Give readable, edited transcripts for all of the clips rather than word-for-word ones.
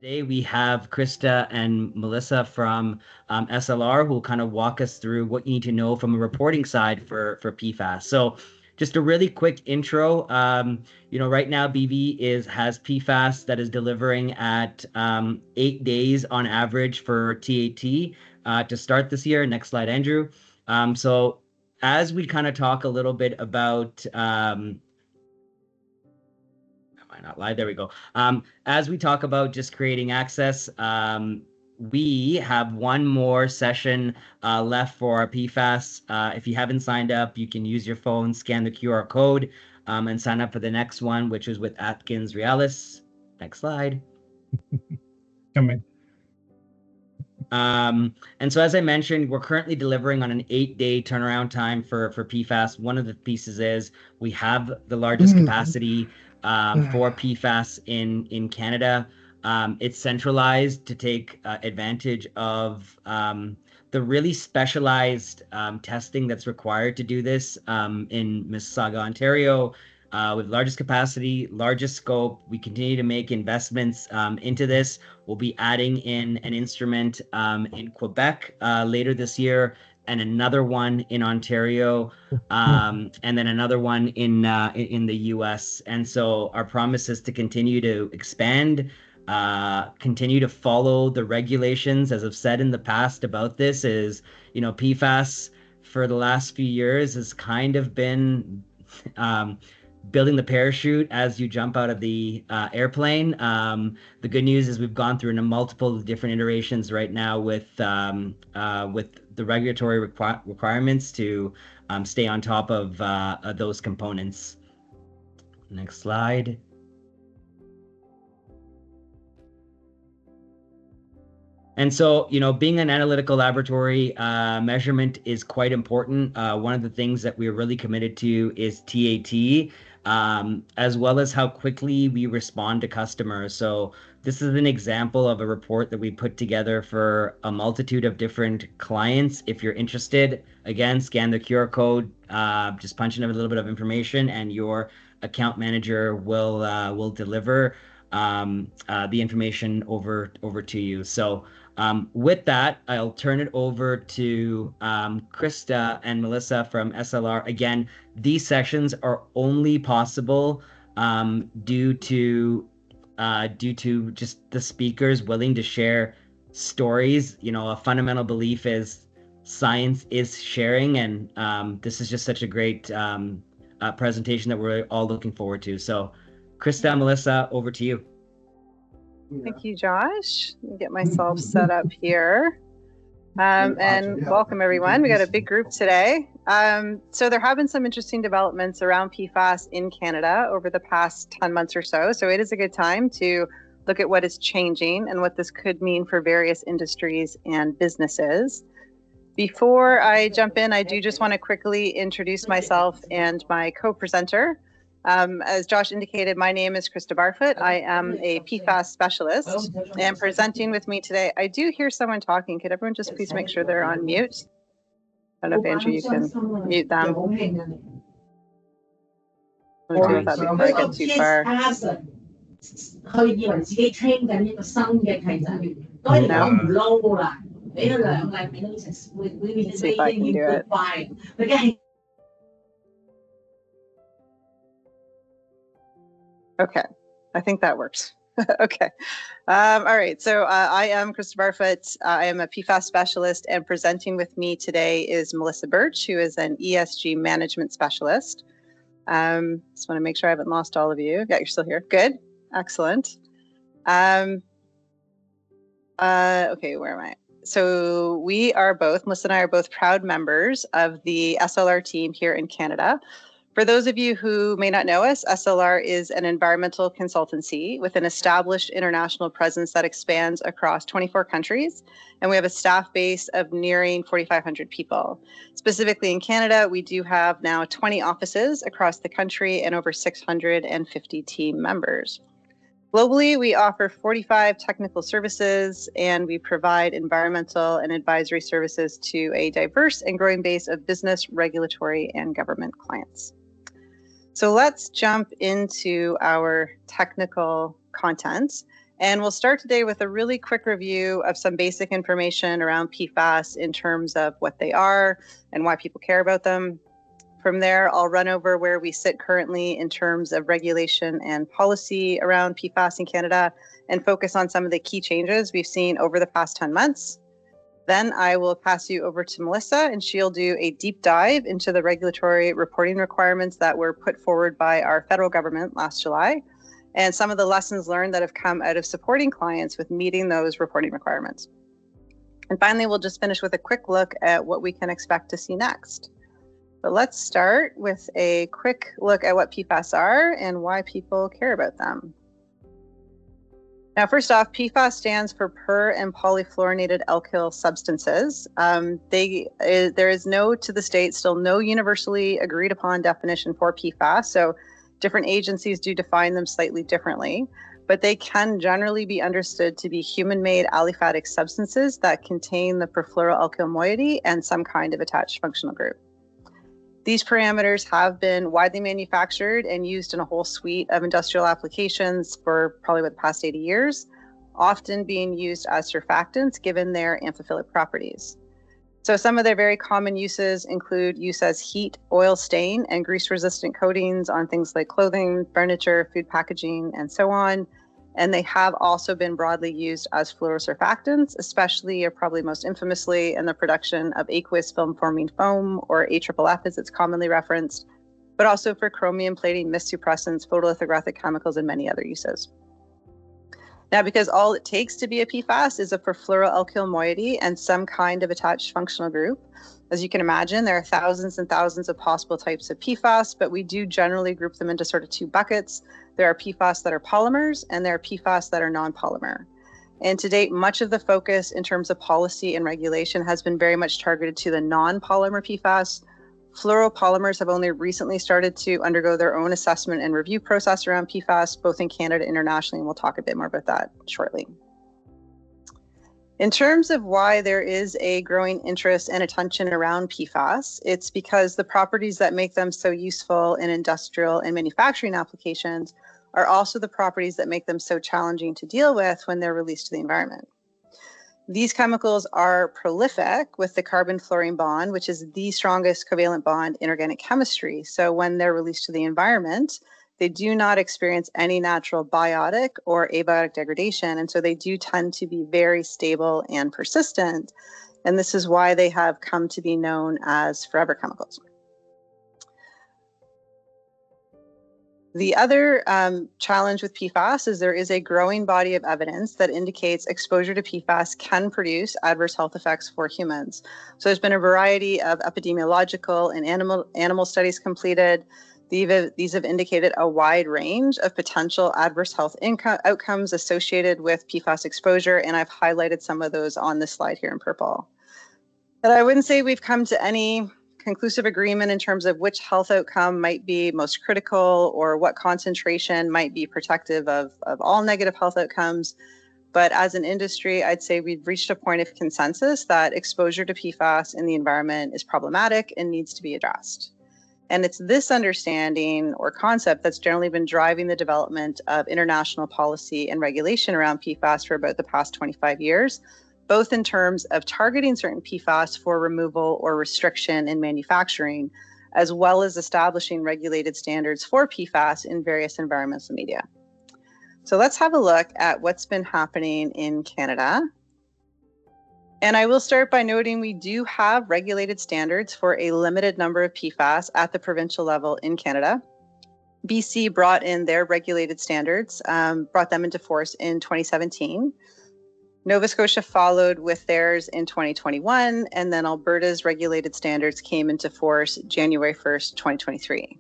Today we have Krista and Melissa from SLR who will kind of walk us through what you need to know from a reporting side for PFAS. So just a really quick intro. Right now has PFAS that is delivering at 8 days on average for TAT to start this year. Next slide, Andrew. So as we kind of talk a little bit about not live. There we go. As we talk about just creating access, we have one more session left for our PFAS. If you haven't signed up, you can use your phone, scan the QR code, and sign up for the next one, which is with Atkins Realis. Next slide. Coming. And so, as I mentioned, we're currently delivering on an 8-day turnaround time for PFAS. One of the pieces is we have the largest capacity for PFAS in Canada. It's centralized to take advantage of the really specialized testing that's required to do this in Mississauga, Ontario. With largest capacity, largest scope. We continue to make investments into this. We'll be adding in an instrument in Quebec later this year, and another one in Ontario, and then another one in the US. And so our promise is to continue to expand, continue to follow the regulations. As I've said in the past about this, is PFAS for the last few years has kind of been building the parachute as you jump out of the airplane. The good news is we've gone through multiple different iterations right now with the regulatory requirements to stay on top of those components. Next slide. And so, being an analytical laboratory, measurement is quite important. One of the things that we're really committed to is TAT, as well as how quickly we respond to customers. So this is an example of a report that we put together for a multitude of different clients. If you're interested, again, scan the QR code, just punch in a little bit of information, and your account manager will deliver the information over to you. So with that, I'll turn it over to Krista and Melissa from SLR. Again, these sessions are only possible due to just the speakers willing to share stories. A fundamental belief is science is sharing, and this is just such a great presentation that we're all looking forward to. So Krista, Melissa, over to you. Thank you, Josh. Let me get myself set up here. And welcome, everyone. We got a big group today. So there have been some interesting developments around PFAS in Canada over the past 10 months or so. So it is a good time to look at what is changing and what this could mean for various industries and businesses. Before I jump in, I do just want to quickly introduce myself and my co-presenter. As Josh indicated, my name is Krista Barfoot. I am a PFAS specialist, and presenting with me today, I do hear someone talking. Could everyone just please make sure they're on mute? I don't know if Andrew, you can mute them. I'll do that before I get too far. Let's see if I can do it. Okay, I think that works. Okay. All right. So I am Krista Barfoot. I am a PFAS specialist, and presenting with me today is Melissa Birch, who is an ESG management specialist. Just want to make sure I haven't lost all of you. Yeah, you're still here. Good. Excellent. Okay, where am I? So we are both, Melissa and I are both proud members of the SLR team here in Canada. For those of you who may not know us, SLR is an environmental consultancy with an established international presence that expands across 24 countries, and we have a staff base of nearing 4,500 people. Specifically in Canada, we do have now 20 offices across the country and over 650 team members. Globally, we offer 45 technical services, and we provide environmental and advisory services to a diverse and growing base of business, regulatory, and government clients. So let's jump into our technical content. And we'll start today with a really quick review of some basic information around PFAS in terms of what they are and why people care about them. From there, I'll run over where we sit currently in terms of regulation and policy around PFAS in Canada and focus on some of the key changes we've seen over the past 10 months. Then I will pass you over to Melissa, and she'll do a deep dive into the regulatory reporting requirements that were put forward by our federal government last July, and some of the lessons learned that have come out of supporting clients with meeting those reporting requirements. And finally, we'll just finish with a quick look at what we can expect to see next. But let's start with a quick look at what PFAS are and why people care about them. Now, first off, PFAS stands for per and polyfluorinated alkyl substances. There is to this date, still no universally agreed upon definition for PFAS. So different agencies do define them slightly differently, but they can generally be understood to be human-made aliphatic substances that contain the perfluoroalkyl moiety and some kind of attached functional group. These parameters have been widely manufactured and used in a whole suite of industrial applications for probably the past 80 years, often being used as surfactants given their amphiphilic properties. So some of their very common uses include use as heat, oil stain, and grease-resistant coatings on things like clothing, furniture, food packaging, and so on. And they have also been broadly used as fluorosurfactants, especially or probably most infamously in the production of aqueous film-forming foam, or AFFF as it's commonly referenced, but also for chromium plating, mist suppressants, photolithographic chemicals, and many other uses. Now, because all it takes to be a PFAS is a perfluoroalkyl moiety and some kind of attached functional group. As you can imagine, there are thousands and thousands of possible types of PFAS, but we do generally group them into sort of two buckets. There are PFAS that are polymers, and there are PFAS that are non-polymer. And to date, much of the focus in terms of policy and regulation has been very much targeted to the non-polymer PFAS. Fluoropolymers have only recently started to undergo their own assessment and review process around PFAS, both in Canada and internationally, and we'll talk a bit more about that shortly. In terms of why there is a growing interest and attention around PFAS, it's because the properties that make them so useful in industrial and manufacturing applications are also the properties that make them so challenging to deal with when they're released to the environment. These chemicals are prolific with the carbon-fluorine bond, which is the strongest covalent bond in organic chemistry. So when they're released to the environment, they do not experience any natural biotic or abiotic degradation, and so they do tend to be very stable and persistent. And this is why they have come to be known as forever chemicals. The other challenge with PFAS is there is a growing body of evidence that indicates exposure to PFAS can produce adverse health effects for humans. So there's been a variety of epidemiological and animal studies completed. These have indicated a wide range of potential adverse health outcomes associated with PFAS exposure, and I've highlighted some of those on this slide here in purple. But I wouldn't say we've come to any conclusive agreement in terms of which health outcome might be most critical or what concentration might be protective of all negative health outcomes. But as an industry, I'd say we've reached a point of consensus that exposure to PFAS in the environment is problematic and needs to be addressed. And it's this understanding or concept that's generally been driving the development of international policy and regulation around PFAS for about the past 25 years, both in terms of targeting certain PFAS for removal or restriction in manufacturing, as well as establishing regulated standards for PFAS in various environmental media. So let's have a look at what's been happening in Canada. And I will start by noting we do have regulated standards for a limited number of PFAS at the provincial level in Canada. BC brought in their regulated standards, brought them into force in 2017. Nova Scotia followed with theirs in 2021, and then Alberta's regulated standards came into force January 1st, 2023.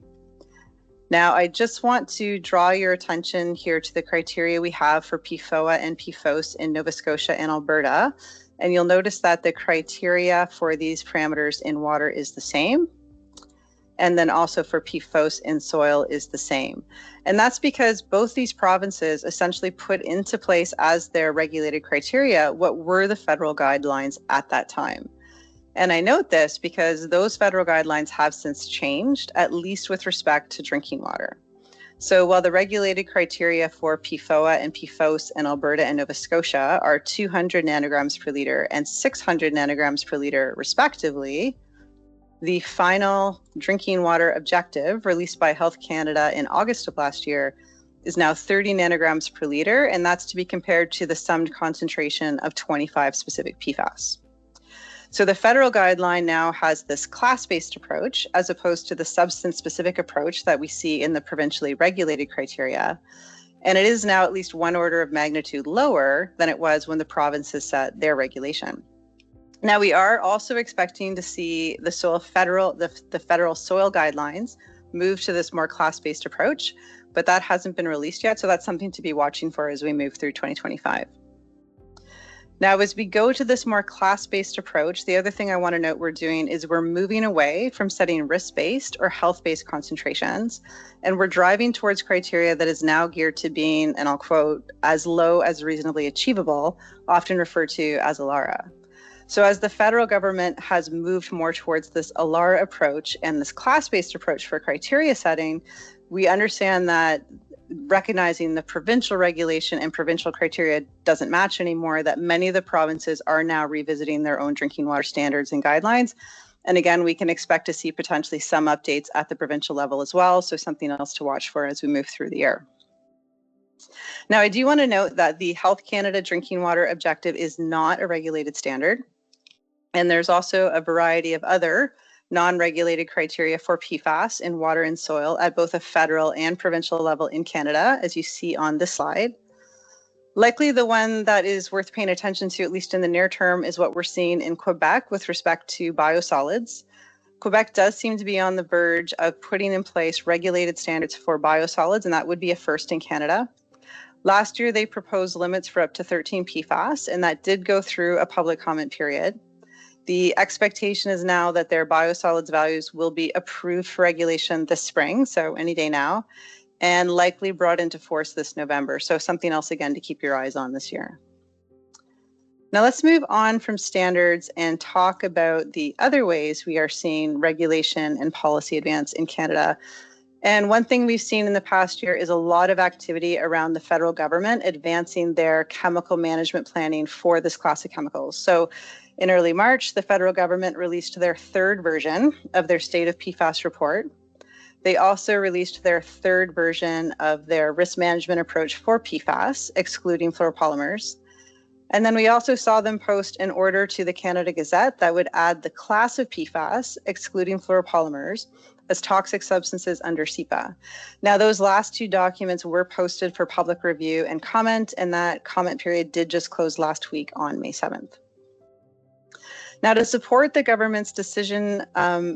Now, I just want to draw your attention here to the criteria we have for PFOA and PFOS in Nova Scotia and Alberta. And you'll notice that the criteria for these parameters in water is the same. And then also for PFOS in soil is the same. And that's because both these provinces essentially put into place as their regulated criteria what were the federal guidelines at that time. And I note this because those federal guidelines have since changed, at least with respect to drinking water. So while the regulated criteria for PFOA and PFOS in Alberta and Nova Scotia are 200 nanograms per liter and 600 nanograms per liter respectively, the final drinking water objective released by Health Canada in August of last year is now 30 nanograms per liter, and that's to be compared to the summed concentration of 25 specific PFAS. So the federal guideline now has this class-based approach as opposed to the substance-specific approach that we see in the provincially regulated criteria. And it is now at least one order of magnitude lower than it was when the provinces set their regulation. Now we are also expecting to see the federal soil guidelines move to this more class-based approach, but that hasn't been released yet. So that's something to be watching for as we move through 2025. Now, as we go to this more class-based approach, the other thing I want to note we're doing is we're moving away from setting risk-based or health-based concentrations, and we're driving towards criteria that is now geared to being, and I'll quote, as low as reasonably achievable, often referred to as ALARA. So as the federal government has moved more towards this ALARA approach and this class-based approach for criteria setting, we understand that recognizing the provincial regulation and provincial criteria doesn't match anymore, that many of the provinces are now revisiting their own drinking water standards and guidelines. And again, we can expect to see potentially some updates at the provincial level as well. So something else to watch for as we move through the year. Now, I do want to note that the Health Canada drinking water objective is not a regulated standard. And there's also a variety of other non-regulated criteria for PFAS in water and soil at both a federal and provincial level in Canada, as you see on this slide. Likely the one that is worth paying attention to, at least in the near term, is what we're seeing in Quebec with respect to biosolids. Quebec does seem to be on the verge of putting in place regulated standards for biosolids, and that would be a first in Canada. Last year, they proposed limits for up to 13 PFAS, and that did go through a public comment period. The expectation is now that their biosolids values will be approved for regulation this spring, so any day now, and likely brought into force this November. So something else, again, to keep your eyes on this year. Now let's move on from standards and talk about the other ways we are seeing regulation and policy advance in Canada. And one thing we've seen in the past year is a lot of activity around the federal government advancing their chemical management planning for this class of chemicals. So in early March, the federal government released their third version of their State of PFAS report. They also released their third version of their risk management approach for PFAS, excluding fluoropolymers. And then we also saw them post an order to the Canada Gazette that would add the class of PFAS, excluding fluoropolymers, as toxic substances under CEPA. Now, those last two documents were posted for public review and comment, and that comment period did just close last week on May 7th. Now, to support the government's decision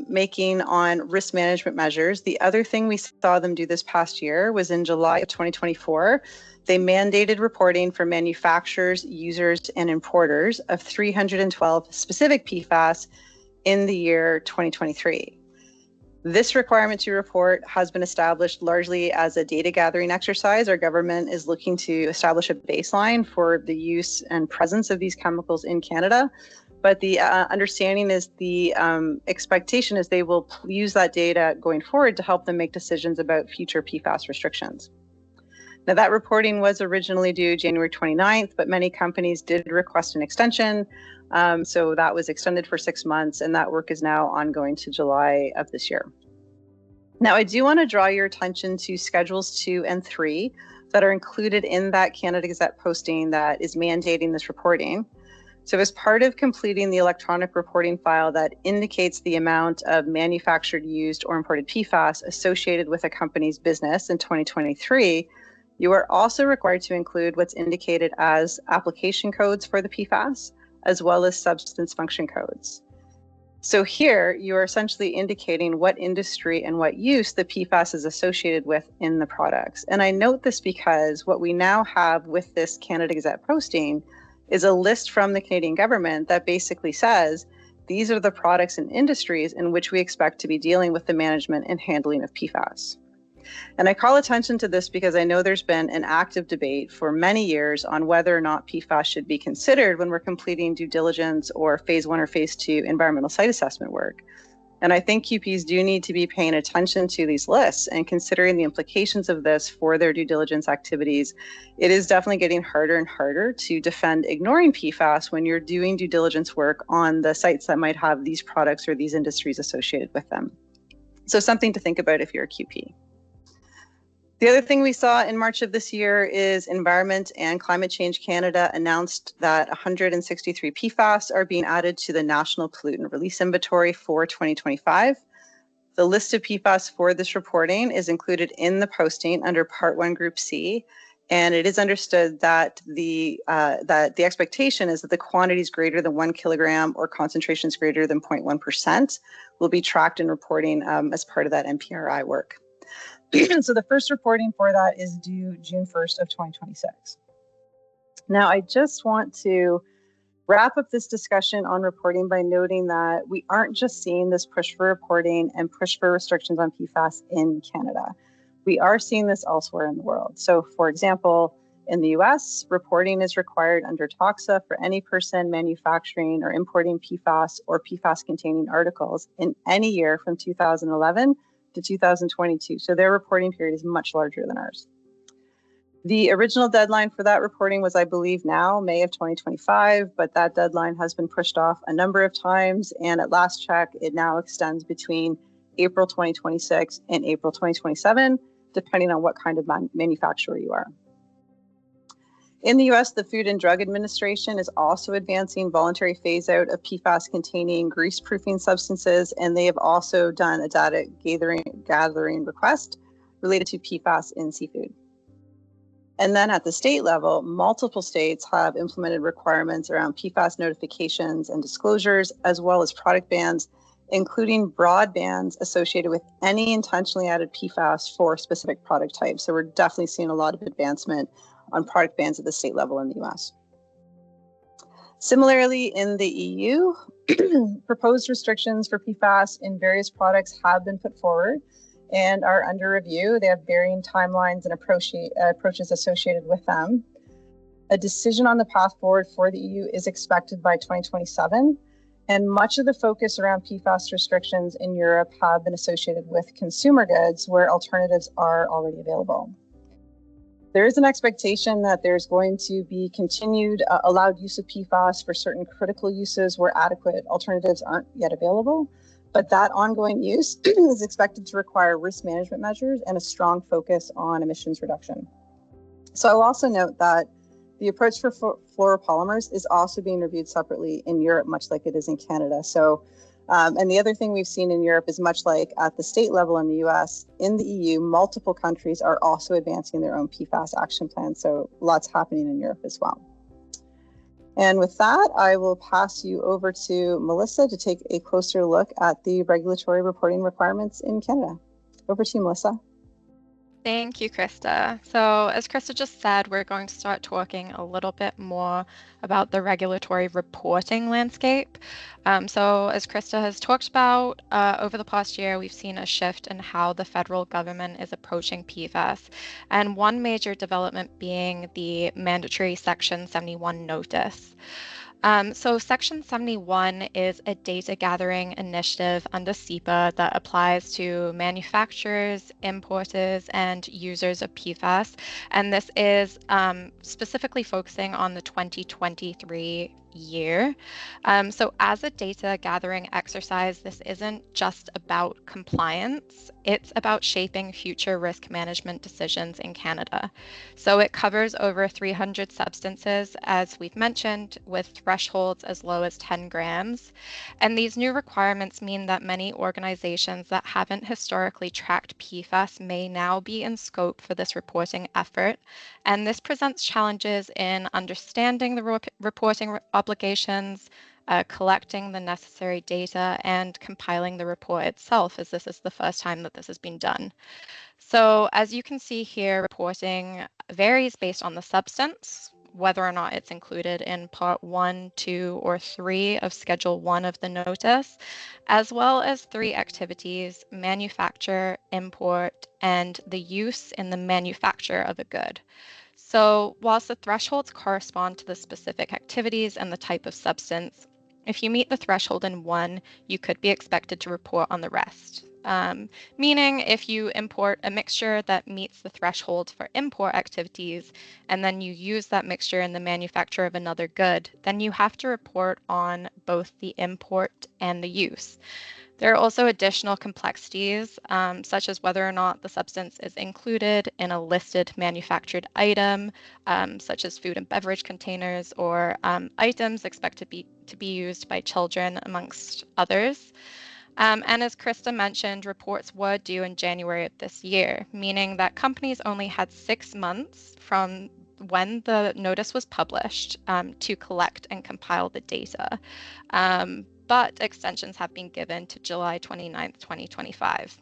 making on risk management measures, the other thing we saw them do this past year was in July of 2024, they mandated reporting for manufacturers, users, and importers of 312 specific PFAS in the year 2023. This requirement to report has been established largely as a data gathering exercise. Our government is looking to establish a baseline for the use and presence of these chemicals in Canada. But the understanding is the expectation is they will use that data going forward to help them make decisions about future PFAS restrictions. Now, that reporting was originally due January 29th, but many companies did request an extension. So that was extended for 6 months, and that work is now ongoing to July of this year. Now, I do want to draw your attention to Schedules 2 and 3 that are included in that Canada Gazette posting that is mandating this reporting. So as part of completing the electronic reporting file that indicates the amount of manufactured, used, or imported PFAS associated with a company's business in 2023, you are also required to include what's indicated as application codes for the PFAS, as well as substance function codes. So here, you are essentially indicating what industry and what use the PFAS is associated with in the products. And I note this because what we now have with this Canada Gazette posting is a list from the Canadian government that basically says, these are the products and industries in which we expect to be dealing with the management and handling of PFAS. And I call attention to this because I know there's been an active debate for many years on whether or not PFAS should be considered when we're completing due diligence or phase 1 or phase 2 environmental site assessment work. And I think QPs do need to be paying attention to these lists and considering the implications of this for their due diligence activities. It is definitely getting harder and harder to defend ignoring PFAS when you're doing due diligence work on the sites that might have these products or these industries associated with them. So something to think about if you're a QP. The other thing we saw in March of this year is Environment and Climate Change Canada announced that 163 PFAS are being added to the National Pollutant Release Inventory for 2025. The list of PFAS for this reporting is included in the posting under Part 1 Group C, and it is understood that the expectation is that the quantities greater than 1 kilogram or concentrations greater than 0.1% will be tracked in reporting as part of that NPRI work. So the first reporting for that is due June 1st of 2026. Now, I just want to wrap up this discussion on reporting by noting that we aren't just seeing this push for reporting and push for restrictions on PFAS in Canada. We are seeing this elsewhere in the world. So, for example, in the US, reporting is required under TOXA for any person manufacturing or importing PFAS or PFAS-containing articles in any year from 2011 to 2022. So their reporting period is much larger than ours. The original deadline for that reporting was, I believe now, May of 2025, but that deadline has been pushed off a number of times. And at last check, it now extends between April 2026 and April 2027, depending on what kind of manufacturer you are. In the US, the Food and Drug Administration is also advancing voluntary phase out of PFAS containing grease proofing substances, and they have also done a data gathering request related to PFAS in seafood. And then at the state level, multiple states have implemented requirements around PFAS notifications and disclosures, as well as product bans, including broad bans associated with any intentionally added PFAS for specific product types. So we're definitely seeing a lot of advancement on product bans at the state level in the US. Similarly, in the EU, proposed restrictions for PFAS in various products have been put forward and are under review. They have varying timelines and approaches associated with them. A decision on the path forward for the EU is expected by 2027, and much of the focus around PFAS restrictions in Europe have been associated with consumer goods where alternatives are already available. There is an expectation that there's going to be continued allowed use of PFAS for certain critical uses where adequate alternatives aren't yet available, but that ongoing use is expected to require risk management measures and a strong focus on emissions reduction. So I'll also note that the approach for fluoropolymers is also being reviewed separately in Europe, much like it is in Canada. So, and the other thing we've seen in Europe is much like at the state level in the US, in the EU, multiple countries are also advancing their own PFAS action plans. So lots happening in Europe as well. And with that, I will pass you over to Melissa to take a closer look at the regulatory reporting requirements in Canada. Over to you, Melissa. Thank you, Krista. So as Krista just said, we're going to start talking a little bit more about the regulatory reporting landscape. So as Krista has talked about, over the past year, we've seen a shift in how the federal government is approaching PFAS. And one major development being the mandatory Section 71 notice. So Section 71 is a data gathering initiative under SEPA that applies to manufacturers, importers, and users of PFAS. And this is specifically focusing on the 2023 year. So as a data gathering exercise, this isn't just about compliance, it's about shaping future risk management decisions in Canada. So it covers over 300 substances, as we've mentioned, with thresholds as low as 10 grams. And these new requirements mean that many organizations that haven't historically tracked PFAS may now be in scope for this reporting effort. And this presents challenges in understanding the reporting obligations, collecting the necessary data, and compiling the report itself, as this is the first time that this has been done. So as you can see here, reporting varies based on the substance, whether or not it's included in Part 1, 2, or 3 of Schedule 1 of the notice, as well as 3 activities: manufacture, import, and the use in the manufacture of a good. So whilst the thresholds correspond to the specific activities and the type of substance, If you meet the threshold in one, you could be expected to report on the rest. Meaning if you import a mixture that meets the threshold for import activities, and then you use that mixture in the manufacture of another good, then you have to report on both the import and the use. There are also additional complexities, such as whether or not the substance is included in a listed manufactured item, such as food and beverage containers, or items expected to be used by children, amongst others. And as Krista mentioned, reports were due in January of this year, meaning that companies only had 6 months from when the notice was published to collect and compile the data. But extensions have been given to July 29th, 2025.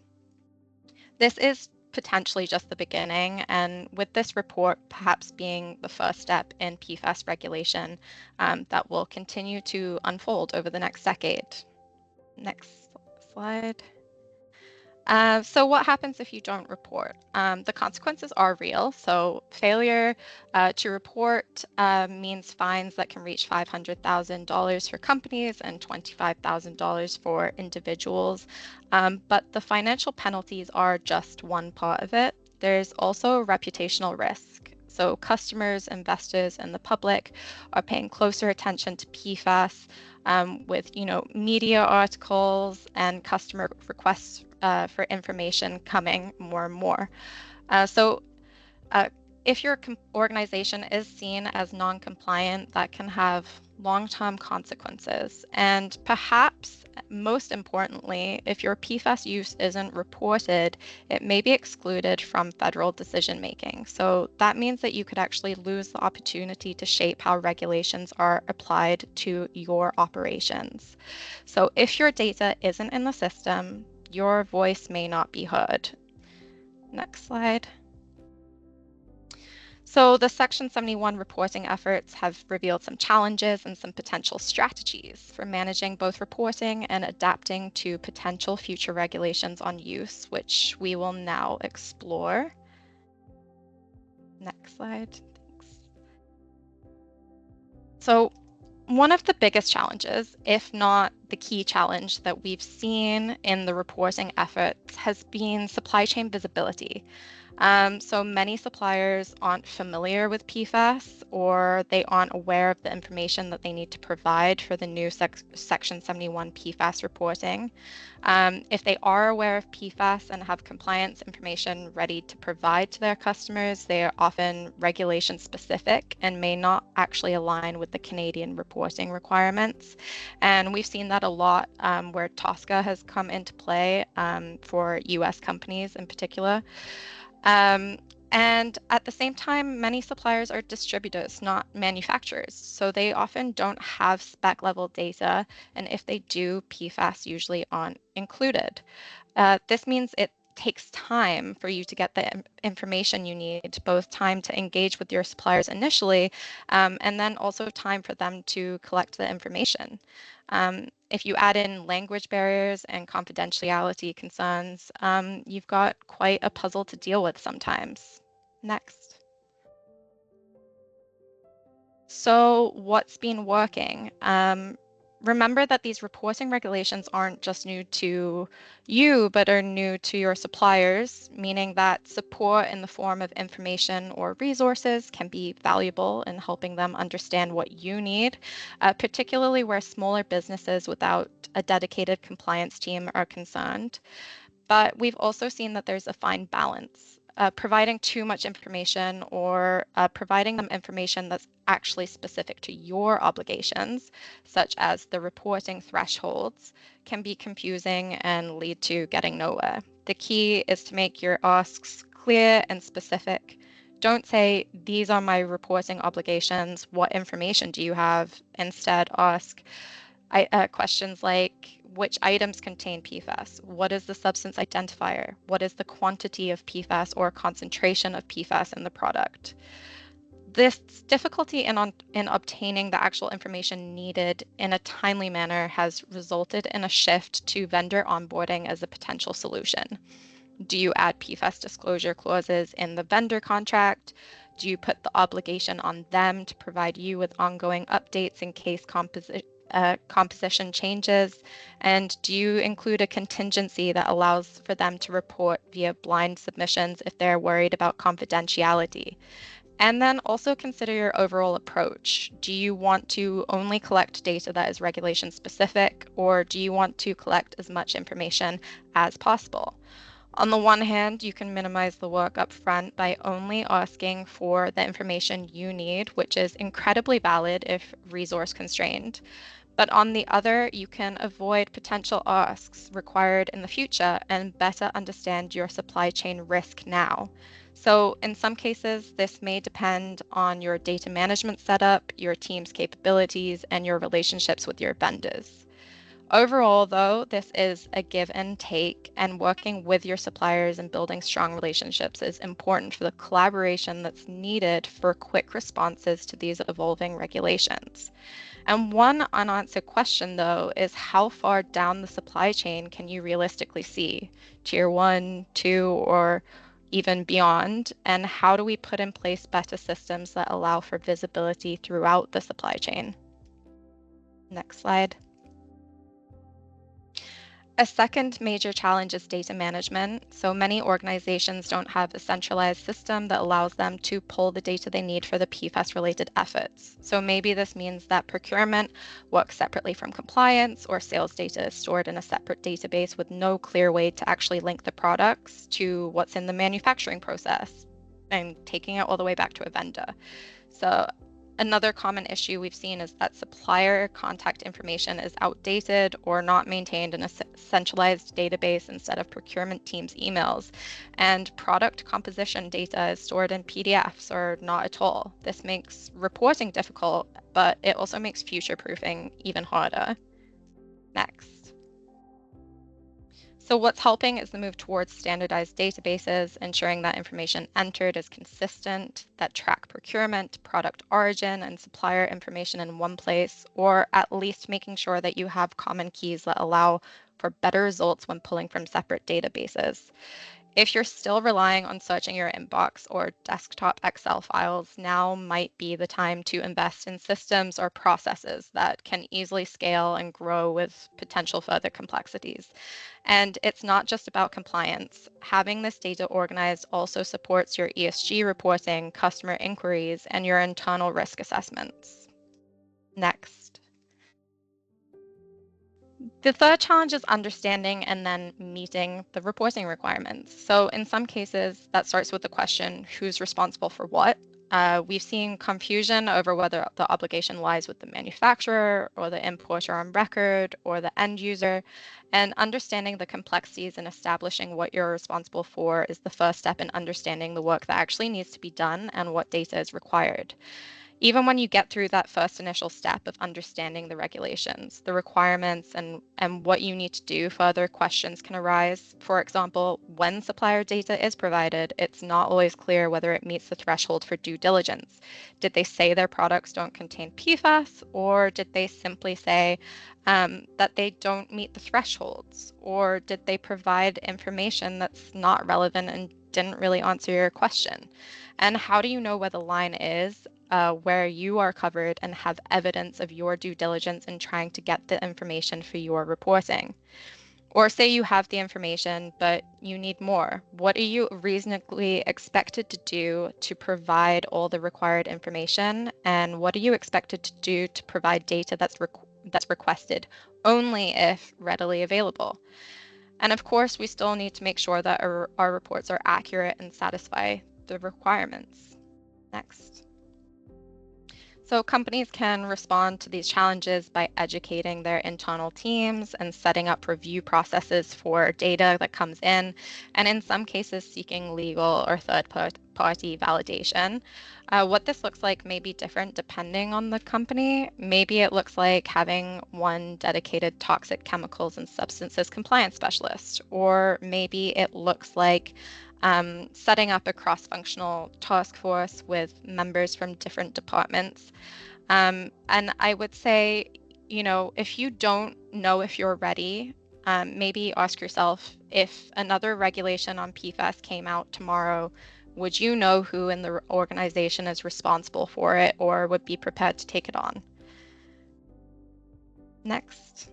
This is potentially just the beginning, and with this report perhaps being the first step in PFAS regulation that will continue to unfold over the next decade. Next slide. So what happens if you don't report? The consequences are real. So failure to report means fines that can reach $500,000 for companies and $25,000 for individuals. But the financial penalties are just one part of it. There's also reputational risk. So customers, investors, and the public are paying closer attention to PFAS with, media articles and customer requests for information coming more and more. So if your organization is seen as non-compliant, that can have long-term consequences. And perhaps most importantly, if your PFAS use isn't reported, it may be excluded from federal decision making. So that means that you could actually lose the opportunity to shape how regulations are applied to your operations. So if your data isn't in the system, your voice may not be heard. Next slide. So the Section 71 reporting efforts have revealed some challenges and some potential strategies for managing both reporting and adapting to potential future regulations on use, which we will now explore. Next slide. Thanks. So one of the biggest challenges, if not the key challenge that we've seen in the reporting efforts, has been supply chain visibility. So many suppliers aren't familiar with PFAS, or they aren't aware of the information that they need to provide for the new Section 71 PFAS reporting. If they are aware of PFAS and have compliance information ready to provide to their customers, they are often regulation specific and may not actually align with the Canadian reporting requirements. And we've seen that a lot where TSCA has come into play for US companies in particular. And at the same time, many suppliers are distributors, not manufacturers. So they often don't have spec level data. And if they do, PFAS usually aren't included. This means it takes time for you to get the information you need, both time to engage with your suppliers initially, and then also time for them to collect the information. If you add in language barriers and confidentiality concerns, you've got quite a puzzle to deal with sometimes. Next. So what's been working? Remember that these reporting regulations aren't just new to you, but are new to your suppliers, meaning that support in the form of information or resources can be valuable in helping them understand what you need, particularly where smaller businesses without a dedicated compliance team are concerned. But we've also seen that there's a fine balance. Providing too much information or providing them information that's actually specific to your obligations, such as the reporting thresholds, can be confusing and lead to getting nowhere. The key is to make your asks clear and specific. Don't say, these are my reporting obligations, what information do you have? Instead, ask questions like, which items contain PFAS? What is the substance identifier? What is the quantity of PFAS or concentration of PFAS in the product? This difficulty in obtaining the actual information needed in a timely manner has resulted in a shift to vendor onboarding as a potential solution. Do you add PFAS disclosure clauses in the vendor contract? Do you put the obligation on them to provide you with ongoing updates in case composition changes? And do you include a contingency that allows for them to report via blind submissions if they're worried about confidentiality? And then also consider your overall approach. Do you want to only collect data that is regulation specific, or do you want to collect as much information as possible? On the one hand, you can minimize the work up front by only asking for the information you need, which is incredibly valid if resource constrained. But on the other, you can avoid potential asks required in the future and better understand your supply chain risk now. So in some cases, this may depend on your data management setup, your team's capabilities, and your relationships with your vendors. Overall, though, this is a give and take, and working with your suppliers and building strong relationships is important for the collaboration that's needed for quick responses to these evolving regulations. And one unanswered question, though, is how far down the supply chain can you realistically see? Tier 1, 2, or even beyond? And how do we put in place better systems that allow for visibility throughout the supply chain? Next slide. A second major challenge is data management. So many organizations don't have a centralized system that allows them to pull the data they need for the PFAS related efforts. So maybe this means that procurement works separately from compliance, or sales data is stored in a separate database with no clear way to actually link the products to what's in the manufacturing process and taking it all the way back to a vendor. So another common issue we've seen is that supplier contact information is outdated or not maintained in a centralized database instead of procurement teams' emails. And product composition data is stored in PDFs or not at all. This makes reporting difficult, but it also makes future-proofing even harder. Next. So what's helping is the move towards standardized databases, ensuring that information entered is consistent, that track procurement, product origin, and supplier information in one place, or at least making sure that you have common keys that allow for better results when pulling from separate databases. If you're still relying on searching your inbox or desktop Excel files, now might be the time to invest in systems or processes that can easily scale and grow with potential further complexities. And it's not just about compliance. Having this data organized also supports your ESG reporting, customer inquiries, and your internal risk assessments. Next. The third challenge is understanding and then meeting the reporting requirements. So in some cases, that starts with the question, who's responsible for what? We've seen confusion over whether the obligation lies with the manufacturer or the importer on record or the end user. And understanding the complexities and establishing what you're responsible for is the first step in understanding the work that actually needs to be done and what data is required. Even when you get through that first initial step of understanding the regulations, the requirements, and what you need to do, further questions can arise. For example, when supplier data is provided, it's not always clear whether it meets the threshold for due diligence. Did they say their products don't contain PFAS, or did they simply say that they don't meet the thresholds? Or did they provide information that's not relevant and didn't really answer your question? And how do you know where the line is where you are covered and have evidence of your due diligence in trying to get the information for your reporting? Or say you have the information, but you need more. What are you reasonably expected to do to provide all the required information? And what are you expected to do to provide data that's requested only if readily available? And of course, we still need to make sure that our reports are accurate and satisfy the requirements. Next. So companies can respond to these challenges by educating their internal teams and setting up review processes for data that comes in, and in some cases seeking legal or third-party validation. What this looks like may be different depending on the company. Maybe it looks like having one dedicated toxic chemicals and substances compliance specialist, or maybe it looks like setting up a cross-functional task force with members from different departments. And I would say, if you don't know if you're ready, maybe ask yourself, if another regulation on PFAS came out tomorrow, would you know who in the organization is responsible for it or would be prepared to take it on? Next.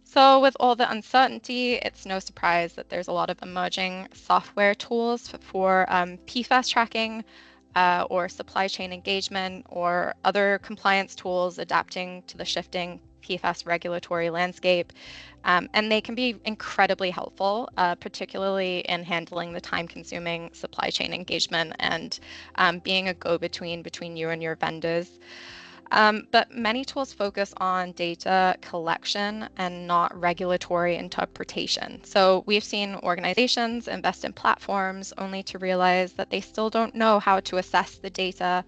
So with all the uncertainty, it's no surprise that there's a lot of emerging software tools for PFAS tracking or supply chain engagement or other compliance tools adapting to the shifting PFAS regulatory landscape. And they can be incredibly helpful, particularly in handling the time-consuming supply chain engagement and being a go-between between you and your vendors. But many tools focus on data collection and not regulatory interpretation. So we've seen organizations invest in platforms only to realize that they still don't know how to assess the data,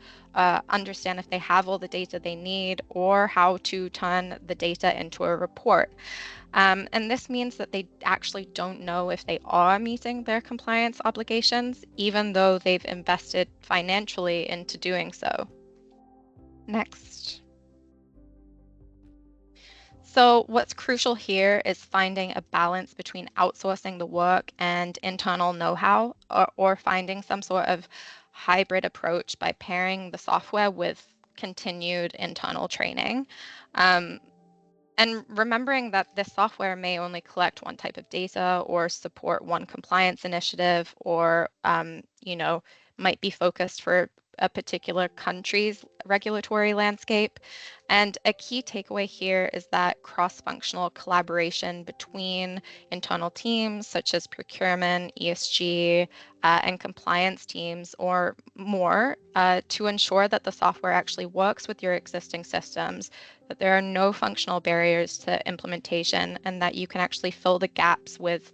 understand if they have all the data they need, or how to turn the data into a report. And this means that they actually don't know if they are meeting their compliance obligations, even though they've invested financially into doing so. Next. So what's crucial here is finding a balance between outsourcing the work and internal know-how, or finding some sort of hybrid approach by pairing the software with continued internal training. And remembering that this software may only collect one type of data or support one compliance initiative, or might be focused for a particular country's regulatory landscape. And a key takeaway here is that cross-functional collaboration between internal teams such as procurement, ESG, and compliance teams or more to ensure that the software actually works with your existing systems, that there are no functional barriers to implementation, and that you can actually fill the gaps with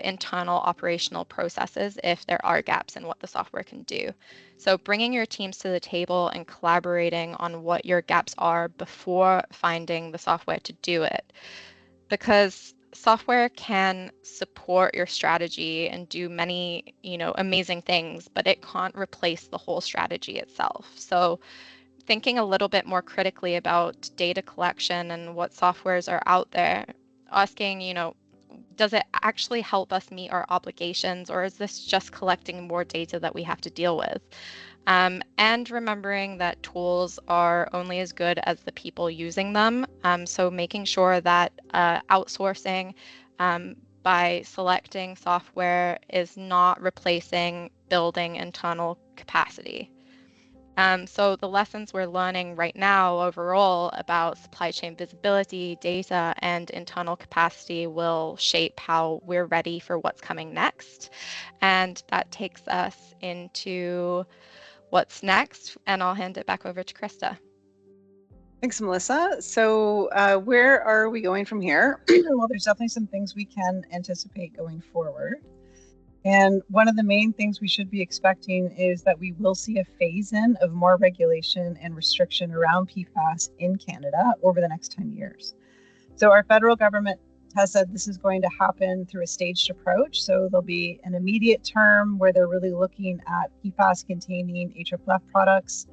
internal operational processes if there are gaps in what the software can do. So bringing your teams to the table and collaborating on what your gaps are before finding the software to do it. Because software can support your strategy and do many, amazing things, but it can't replace the whole strategy itself. So thinking a little bit more critically about data collection and what softwares are out there, asking, does it actually help us meet our obligations, or is this just collecting more data that we have to deal with? And remembering that tools are only as good as the people using them. So making sure that outsourcing by selecting software is not replacing building internal capacity. So the lessons we're learning right now overall about supply chain visibility, data, and internal capacity will shape how we're ready for what's coming next. And that takes us into what's next, and I'll hand it back over to Krista. Thanks, Melissa. So where are we going from here? Well, there's definitely some things we can anticipate going forward. And one of the main things we should be expecting is that we will see a phase-in of more regulation and restriction around PFAS in Canada over the next 10 years. So our federal government has said this is going to happen through a staged approach. So there'll be an immediate term where they're really looking at PFAS containing HFLF products.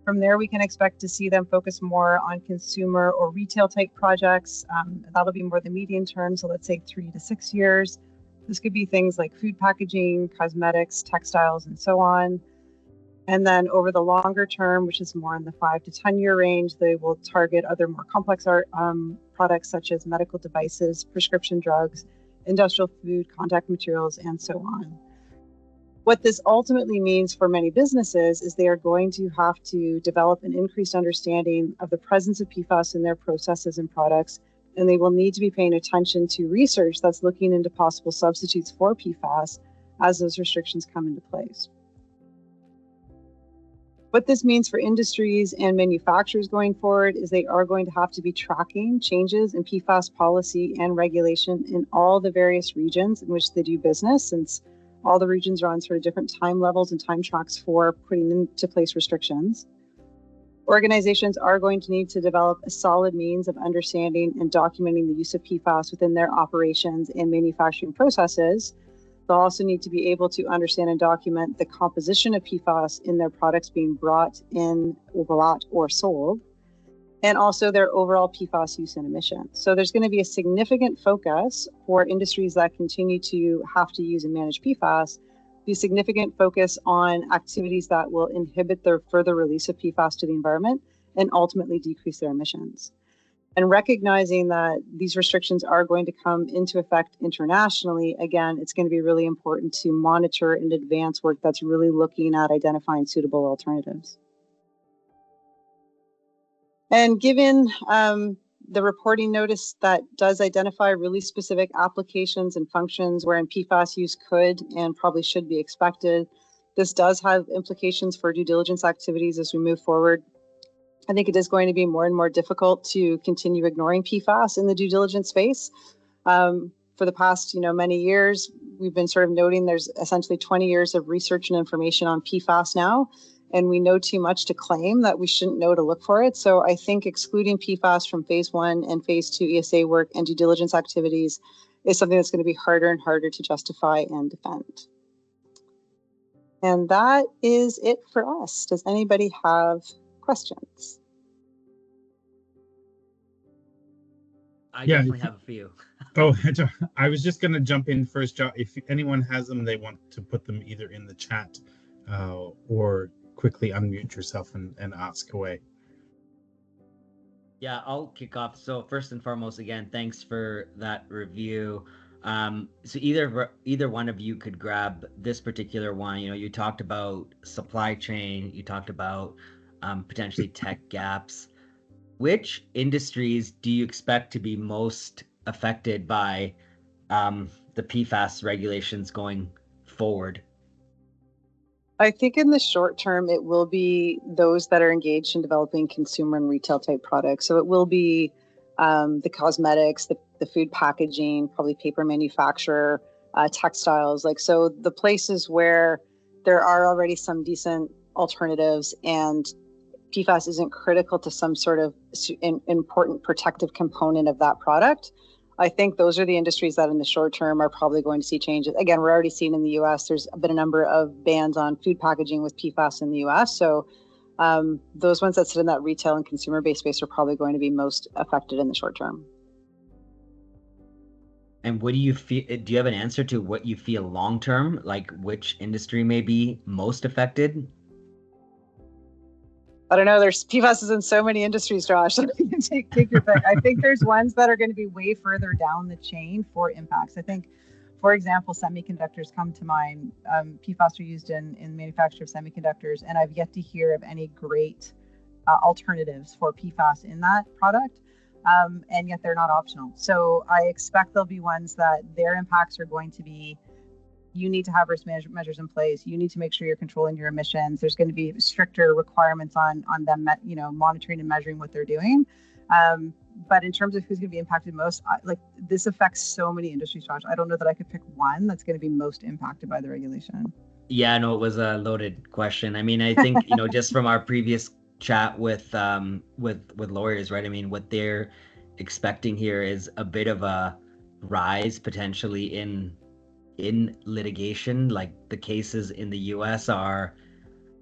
From there, we can expect to see them focus more on consumer or retail type projects. That'll be more the medium term, so let's say 3 to 6 years. This could be things like food packaging, cosmetics, textiles, and so on. And then over the longer term, which is more in the 5 to 10 year range, they will target other more complex products such as medical devices, prescription drugs, industrial food, contact materials, and so on. What this ultimately means for many businesses is they are going to have to develop an increased understanding of the presence of PFAS in their processes and products, and they will need to be paying attention to research that's looking into possible substitutes for PFAS as those restrictions come into place. What this means for industries and manufacturers going forward is they are going to have to be tracking changes in PFAS policy and regulation in all the various regions in which they do business, since all the regions are on sort of different time levels and time tracks for putting into place restrictions. Organizations are going to need to develop a solid means of understanding and documenting the use of PFAS within their operations and manufacturing processes. They'll also need to be able to understand and document the composition of PFAS in their products being brought in, bought, or sold, and also their overall PFAS use and emissions. So there's going to be a significant focus for industries that continue to have to use and manage PFAS, be significant focus on activities that will inhibit the further release of PFAS to the environment and ultimately decrease their emissions. And recognizing that these restrictions are going to come into effect internationally, again, it's going to be really important to monitor and advance work that's really looking at identifying suitable alternatives. And given the reporting notice that does identify really specific applications and functions wherein PFAS use could and probably should be expected, this does have implications for due diligence activities as we move forward. I think it is going to be more and more difficult to continue ignoring PFAS in the due diligence space. For the past, many years, we've been sort of noting there's essentially 20 years of research and information on PFAS now, and we know too much to claim that we shouldn't know to look for it. So I think excluding PFAS from phase 1 and phase 2 ESA work and due diligence activities is something that's going to be harder and harder to justify and defend. And that is it for us. Does anybody have questions? I definitely have a few. Oh, I was just going to jump in first, Josh. If anyone has them, they want to put them either in the chat or quickly unmute yourself and ask away. Yeah, I'll kick off. So first and foremost, again, thanks for that review. So either one of you could grab this particular one. You talked about supply chain, you talked about potentially tech gaps. Which industries do you expect to be most affected by the PFAS regulations going forward? I think in the short term, it will be those that are engaged in developing consumer and retail type products. So it will be the cosmetics, the food packaging, probably paper manufacturer, textiles. So the places where there are already some decent alternatives and PFAS isn't critical to some sort of important protective component of that product. I think those are the industries that in the short term are probably going to see changes. Again, we're already seeing in the US, there's been a number of bans on food packaging with PFAS in the US. So those ones that sit in that retail and consumer-based space are probably going to be most affected in the short term. And what do you feel? Do you have an answer to what you feel long term, like which industry may be most affected? I don't know. There's PFAS in so many industries, Josh. You can take your pick. I think there's ones that are going to be way further down the chain for impacts. I think, for example, semiconductors come to mind. PFAS are used in manufacture of semiconductors, and I've yet to hear of any great alternatives for PFAS in that product, and yet they're not optional. So I expect there'll be ones that their impacts are going to be, you need to have risk measures in place. You need to make sure you're controlling your emissions. There's going to be stricter requirements on them, monitoring and measuring what they're doing. But in terms of who's going to be impacted most, this affects so many industries, Josh. I don't know that I could pick one that's going to be most impacted by the regulation. Yeah, no, it was a loaded question. I mean, I think, just from our previous chat with lawyers, right? I mean, what they're expecting here is a bit of a rise potentially in litigation. Like the cases in the US are,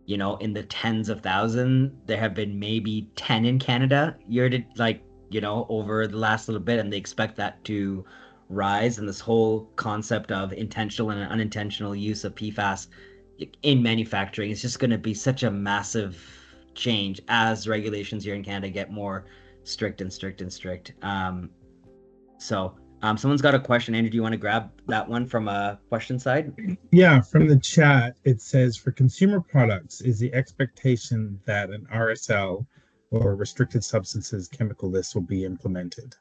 in the tens of thousands. There have been maybe 10 in Canada over the last little bit, and they expect that to rise. And this whole concept of intentional and unintentional use of PFAS in manufacturing is just going to be such a massive change as regulations here in Canada get more strict and strict and strict. Someone's got a question. Andrew, do you want to grab that one from a question side? Yeah, from the chat, it says, for consumer products, is the expectation that an RSL or restricted substances chemical list will be implemented?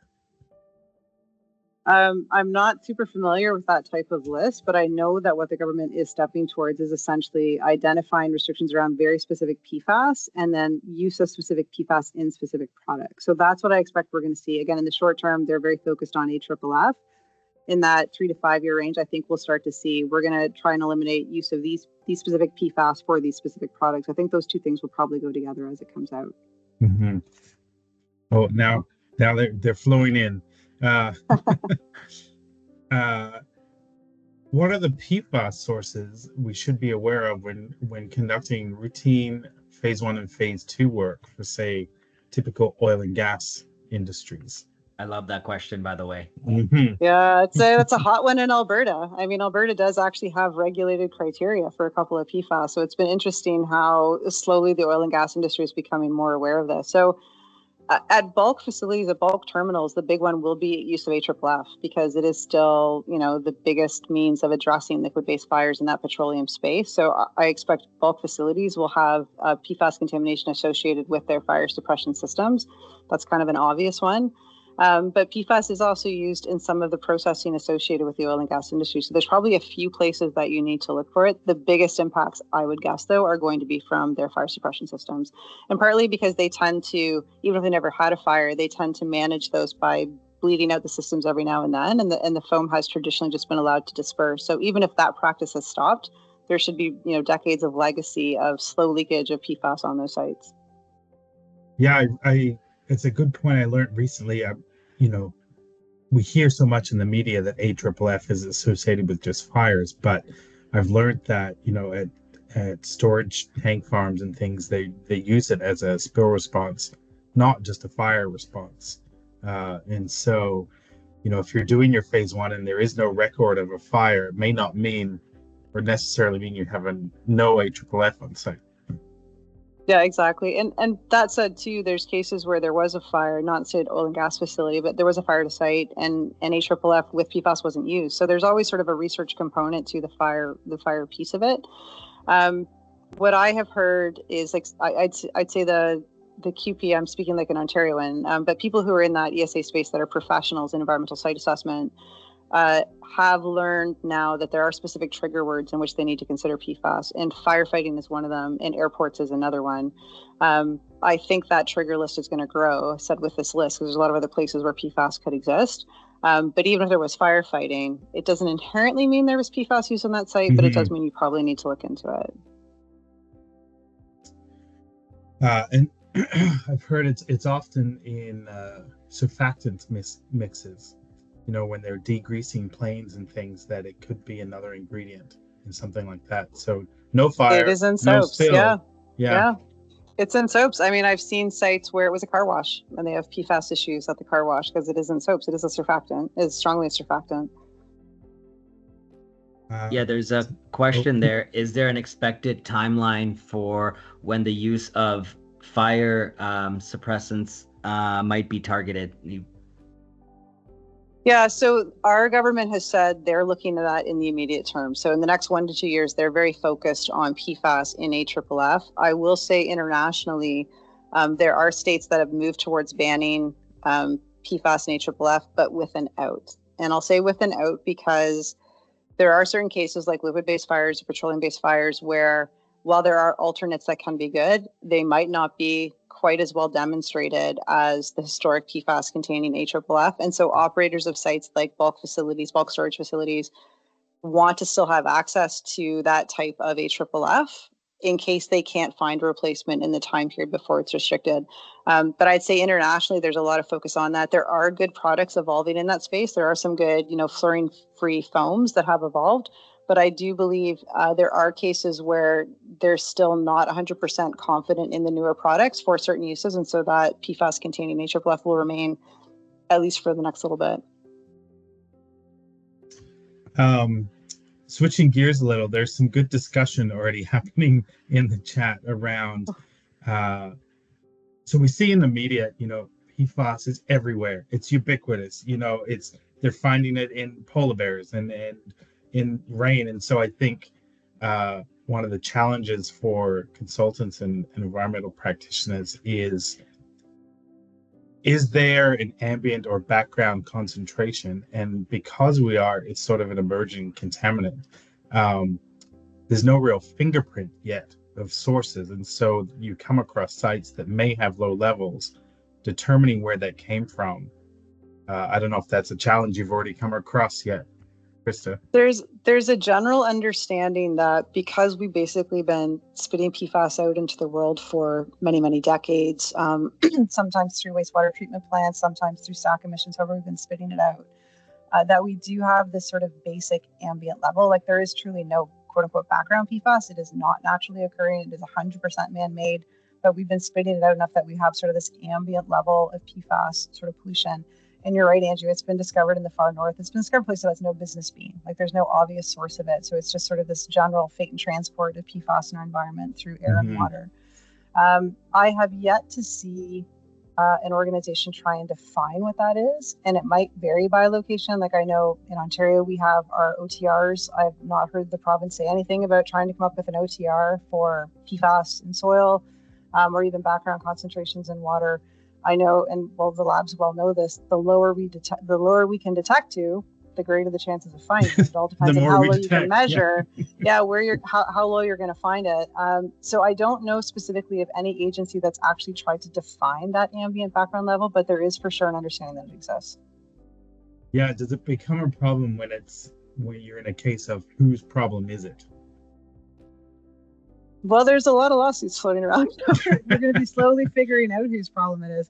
I'm not super familiar with that type of list, but I know that what the government is stepping towards is essentially identifying restrictions around very specific PFAS and then use of specific PFAS in specific products. So that's what I expect we're going to see. Again, in the short term, they're very focused on AFFF. In that 3 to 5 year range, I think we'll start to see, we're going to try and eliminate use of these specific PFAS for these specific products. I think those two things will probably go together as it comes out. Mm-hmm. Oh, now they're flowing in. What are the PFAS sources we should be aware of when conducting routine phase 1 and phase 2 work for, say, typical oil and gas industries? I love that question, by the way. Mm-hmm. Yeah, it's a hot one in Alberta. I mean, Alberta does actually have regulated criteria for a couple of PFAS. So it's been interesting how slowly the oil and gas industry is becoming more aware of this. So At bulk facilities, at bulk terminals, the big one will be use of AFFF because it is still, the biggest means of addressing liquid-based fires in that petroleum space. So I expect bulk facilities will have PFAS contamination associated with their fire suppression systems. That's kind of an obvious one. But PFAS is also used in some of the processing associated with the oil and gas industry. So there's probably a few places that you need to look for it. The biggest impacts, I would guess, though, are going to be from their fire suppression systems. And partly because they tend to, even if they never had a fire, they tend to manage those by bleeding out the systems every now and then. And the foam has traditionally just been allowed to disperse. So even if that practice has stopped, there should be, decades of legacy of slow leakage of PFAS on those sites. Yeah, it's a good point I learned recently. We hear so much in the media that AFFF is associated with just fires, but I've learned that, at storage tank farms and things, they use it as a spill response, not just a fire response. And so, if you're doing your phase one and there is no record of a fire, it may not mean or necessarily mean you have no AFFF on site. Yeah, exactly. And that said, too, there's cases where there was a fire, not say an oil and gas facility, but there was a fire at a site and AFFF with PFAS wasn't used. So there's always sort of a research component to the fire piece of it. What I have heard is I'd say the QP, I'm speaking like an Ontarian, but people who are in that ESA space that are professionals in environmental site assessment have learned now that there are specific trigger words in which they need to consider PFAS, and firefighting is one of them, and airports is another one. I think that trigger list is going to grow, I said with this list, because there's a lot of other places where PFAS could exist. But even if there was firefighting, it doesn't inherently mean there was PFAS use on that site, but it does mean you probably need to look into it. And I've heard it's often in surfactant mixes. When they're degreasing planes and things, that it could be another ingredient in something like that. So no fire, it is in no soaps. spill. Yeah. It's in soaps. I mean, I've seen sites where it was a car wash and they have PFAS issues at the car wash because it is in soaps. It is a surfactant. It's strongly a surfactant. Yeah, there's a question there. Is there an expected timeline for when the use of fire suppressants might be targeted? Yeah, so our government has said they're looking at that in the immediate term. So in the next 1 to 2 years, they're very focused on PFAS in AFFF. I will say internationally, there are states that have moved towards banning PFAS in AFFF, but with an out. And I'll say with an out because there are certain cases like liquid-based fires or petroleum-based fires where while there are alternates that can be good, they might not be quite as well demonstrated as the historic PFAS containing AFFF. And so operators of sites like bulk facilities, bulk storage facilities want to still have access to that type of AFFF in case they can't find a replacement in the time period before it's restricted. But I'd say internationally, there's a lot of focus on that. There are good products evolving in that space. There are some good, fluorine-free foams that have evolved. But I do believe there are cases where they're still not 100% confident in the newer products for certain uses. And so that PFAS containing AFFF will remain at least for the next little bit. Switching gears a little, there's some good discussion already happening in the chat around. So we see in the media, PFAS is everywhere. It's ubiquitous. They're finding it in polar bears and in rain. And so I think one of the challenges for consultants and environmental practitioners is there an ambient or background concentration? And because it's sort of an emerging contaminant, there's no real fingerprint yet of sources. And so you come across sites that may have low levels. Determining where that came from, I don't know if that's a challenge you've already come across yet, Krista. There's a general understanding that because we've basically been spitting PFAS out into the world for many, many decades, sometimes through wastewater treatment plants, sometimes through SAC emissions, however we've been spitting it out, that we do have this sort of basic ambient level. Like there is truly no quote unquote background PFAS. It is not naturally occurring. It is 100% man-made, but we've been spitting it out enough that we have sort of this ambient level of PFAS sort of pollution. And you're right, Andrew, it's been discovered in the far north. It's been discovered in places that has no business being. Like there's no obvious source of it. So it's just sort of this general fate and transport of PFAS in our environment through air and water. I have yet to see an organization try and define what that is. And it might vary by location. Like I know in Ontario, we have our OTRs. I've not heard the province say anything about trying to come up with an OTR for PFAS in soil, or even background concentrations in water. I know, and well, the labs well know this, the lower we can detect to, the greater the chances of finding it. It all depends on how low you can measure. Yeah, where how low you're going to find it. So I don't know specifically of any agency that's actually tried to define that ambient background level, but there is for sure an understanding that it exists. Yeah, does it become a problem when you're in a case of whose problem is it? Well, there's a lot of lawsuits floating around. We're going to be slowly figuring out whose problem it is.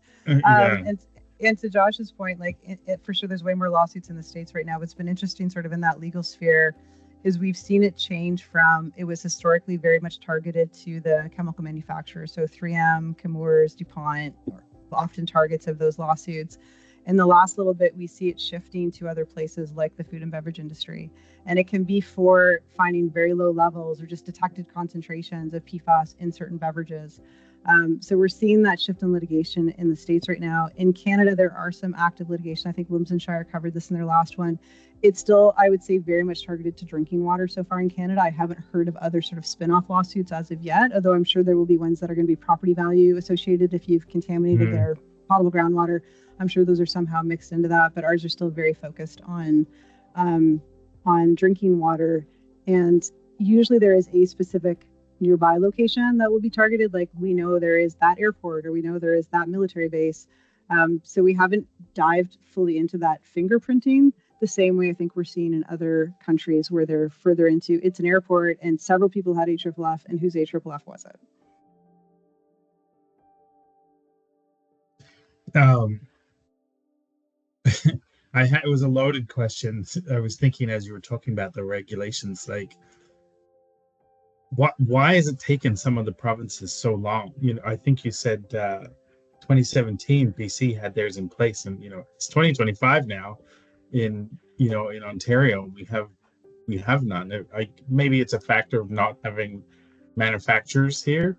And to Josh's point, like for sure, there's way more lawsuits in the States right now. What's been interesting sort of in that legal sphere is we've seen it change from, it was historically very much targeted to the chemical manufacturers. So 3M, Chemours, DuPont, are often targets of those lawsuits. In the last little bit, we see it shifting to other places like the food and beverage industry. And it can be for finding very low levels or just detected concentrations of PFAS in certain beverages. So we're seeing that shift in litigation in the States right now. In Canada, there are some active litigation. I think Williamson-Shire covered this in their last one. It's still, I would say, very much targeted to drinking water so far in Canada. I haven't heard of other sort of spin-off lawsuits as of yet, although I'm sure there will be ones that are going to be property value associated if you've contaminated their potable groundwater. I'm sure those are somehow mixed into that, but ours are still very focused on drinking water. And usually there is a specific nearby location that will be targeted. Like we know there is that airport, or we know there is that military base. So we haven't dived fully into that fingerprinting the same way I think we're seeing in other countries where they're further into, it's an airport and several people had AFFF, and whose AFFF was it? It was a loaded question. I was thinking as you were talking about the regulations, like why is it taking some of the provinces so long? I think you said 2017 BC had theirs in place, and it's 2025 now. In Ontario we have none. Maybe it's a factor of not having manufacturers here.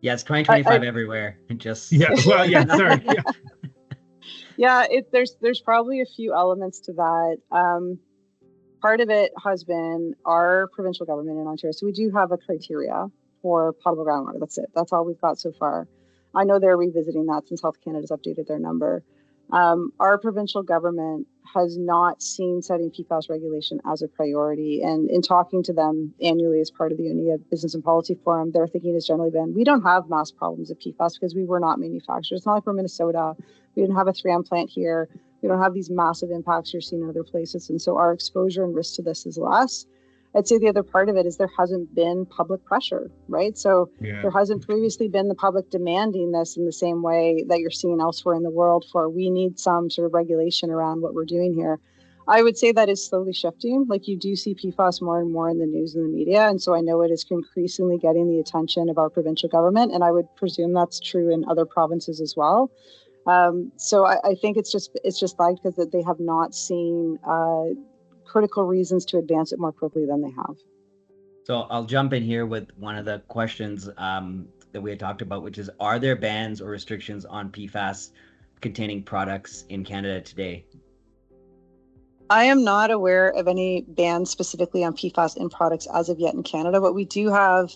Yeah, it's 2025 everywhere. Sorry. Yeah, there's probably a few elements to that. Part of it has been our provincial government in Ontario. So we do have a criteria for potable groundwater. That's it. That's all we've got so far. I know they're revisiting that since Health Canada's updated their number. Our provincial government has not seen setting PFAS regulation as a priority. And in talking to them annually as part of the UNIA Business and Policy Forum, their thinking has generally been, we don't have mass problems of PFAS because we were not manufacturers. It's not like we're Minnesota. We didn't have a 3M plant here. We don't have these massive impacts you're seeing in other places. And so our exposure and risk to this is less. I'd say the other part of it is there hasn't been public pressure, right? So there hasn't previously been the public demanding this in the same way that you're seeing elsewhere in the world for, we need some sort of regulation around what we're doing here. I would say that is slowly shifting. Like you do see PFAS more and more in the news and the media. And so I know it is increasingly getting the attention of our provincial government. And I would presume that's true in other provinces as well. So I think it's just like because they have not seen critical reasons to advance it more quickly than they have. So I'll jump in here with one of the questions that we had talked about, which is, are there bans or restrictions on PFAS containing products in Canada today? I am not aware of any bans specifically on PFAS in products as of yet in Canada. What we do have,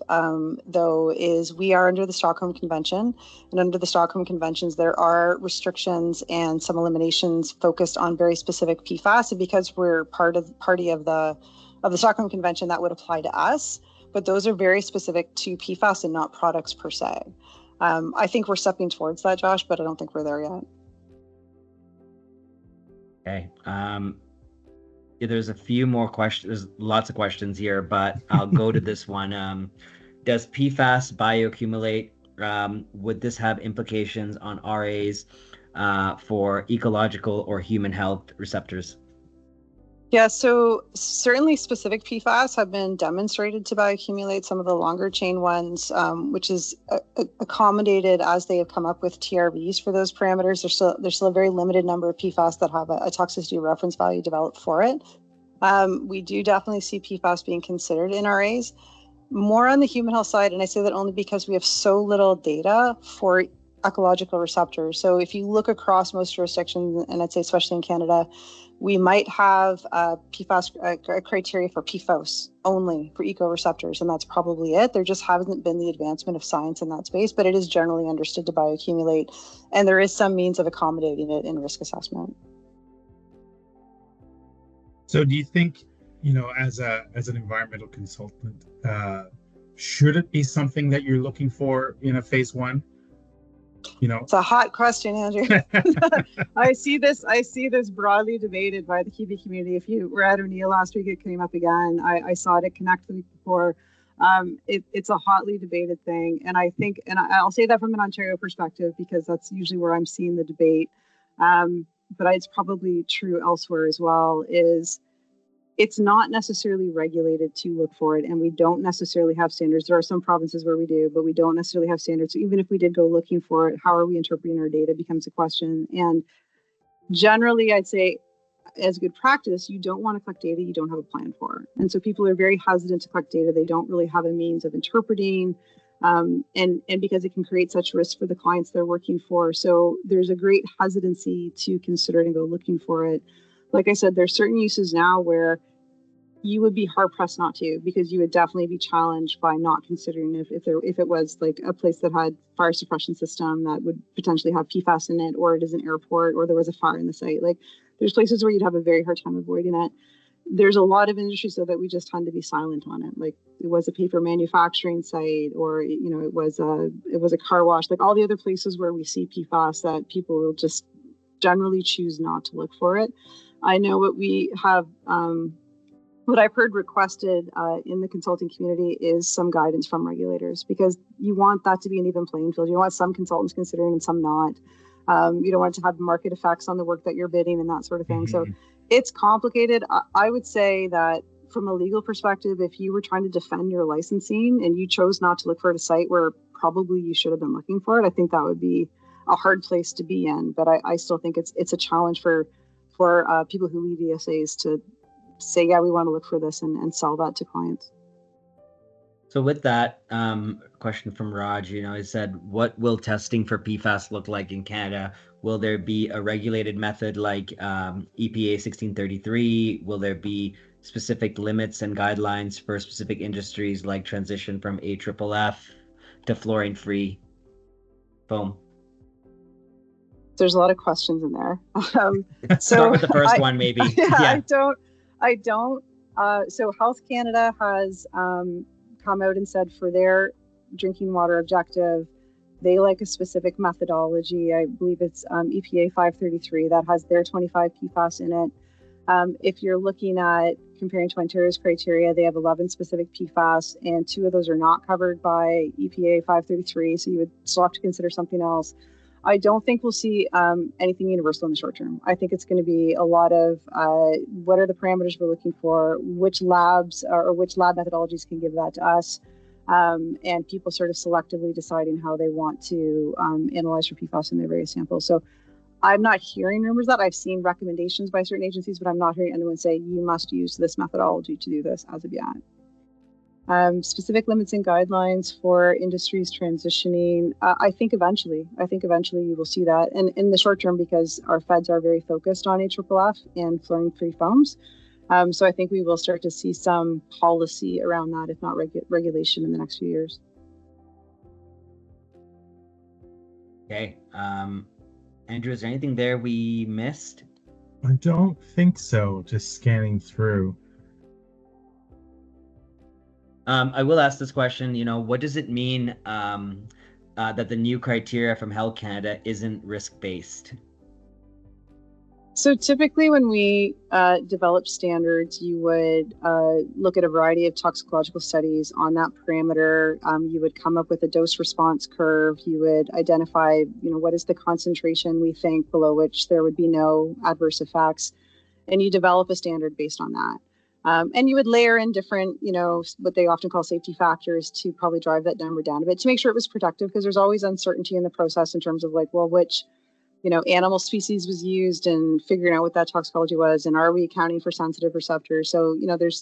though, is we are under the Stockholm Convention, and under the Stockholm Conventions, there are restrictions and some eliminations focused on very specific PFAS. And because we're party of the Stockholm Convention, that would apply to us. But those are very specific to PFAS and not products per se. I think we're stepping towards that, Josh, but I don't think we're there yet. Okay. There's a few more questions. There's lots of questions here, but I'll go to this one. Does PFAS bioaccumulate? Would this have implications on RAs for ecological or human health receptors? Yeah, so certainly specific PFAS have been demonstrated to bioaccumulate, some of the longer chain ones, which is accommodated as they have come up with TRVs for those parameters. There's still a very limited number of PFAS that have a toxicity reference value developed for it. We do definitely see PFAS being considered in RAs. More on the human health side, and I say that only because we have so little data for ecological receptors. So if you look across most jurisdictions, and I'd say especially in Canada, we might have PFAS criteria for PFOS only for ecoreceptors, and that's probably it. There just hasn't been the advancement of science in that space, but it is generally understood to bioaccumulate, and there is some means of accommodating it in risk assessment. So do you think, as an environmental consultant, should it be something that you're looking for in a phase one? It's a hot question, Andrew. I see this broadly debated by the QB community. If you were at O'Neill last week, it came up again. I saw it at Connect the week before. It's a hotly debated thing, and I think, and I'll say that from an Ontario perspective because that's usually where I'm seeing the debate. But it's probably true elsewhere as well. It's not necessarily regulated to look for it, and we don't necessarily have standards. There are some provinces where we do, but we don't necessarily have standards. So even if we did go looking for it, how are we interpreting our data becomes a question. And generally, I'd say, as good practice, you don't want to collect data you don't have a plan for. And so people are very hesitant to collect data they don't really have a means of interpreting, and because it can create such risk for the clients they're working for. So there's a great hesitancy to consider it and go looking for it. Like I said, there's certain uses now where you would be hard pressed not to, because you would definitely be challenged by not considering if it was like a place that had fire suppression system that would potentially have PFAS in it, or it is an airport, or there was a fire in the site. Like there's places where you'd have a very hard time avoiding it. There's a lot of industries though that we just tend to be silent on it. Like it was a paper manufacturing site, or it was a car wash. Like all the other places where we see PFAS that people will just generally choose not to look for it. I know what we have, what I've heard requested in the consulting community is some guidance from regulators, because you want that to be an even playing field. You don't want some consultants considering and some not. You don't want to have market effects on the work that you're bidding and that sort of thing. So it's complicated. I would say that from a legal perspective, if you were trying to defend your licensing and you chose not to look for it at a site where probably you should have been looking for it, I think that would be a hard place to be in. But I still think it's a challenge for people who lead ESAs to say, yeah, we want to look for this and sell that to clients. So with that question from Raj, he said, what will testing for PFAS look like in Canada? Will there be a regulated method like EPA 1633? Will there be specific limits and guidelines for specific industries like transition from AFFF to fluorine-free foam? There's a lot of questions in there. Start with the first one, maybe. Yeah. I don't. So Health Canada has come out and said for their drinking water objective, they like a specific methodology. I believe it's EPA 533 that has their 25 PFAS in it. If you're looking at comparing to Ontario's criteria, they have 11 specific PFAS, and 2 of those are not covered by EPA 533. So you would still have to consider something else. I don't think we'll see anything universal in the short term. I think it's going to be a lot of what are the parameters we're looking for, which labs or which lab methodologies can give that to us, and people sort of selectively deciding how they want to analyze for PFAS in their various samples. So I'm not hearing rumors that. I've seen recommendations by certain agencies, but I'm not hearing anyone say you must use this methodology to do this as of yet. Specific limits and guidelines for industries transitioning. I think eventually you will see that, and in the short term, because our feds are very focused on AFFF and fluorine-free foams. So I think we will start to see some policy around that, if not regulation, in the next few years. Okay, Andrew, is there anything there we missed? I don't think so. Just scanning through. I will ask this question, what does it mean that the new criteria from Health Canada isn't risk-based? So typically when we develop standards, you would look at a variety of toxicological studies on that parameter. You would come up with a dose response curve. You would identify, what is the concentration we think below which there would be no adverse effects. And you develop a standard based on that. And you would layer in different, what they often call safety factors to probably drive that number down a bit to make sure it was productive, because there's always uncertainty in the process in terms of which, animal species was used and figuring out what that toxicology was, and are we accounting for sensitive receptors? So,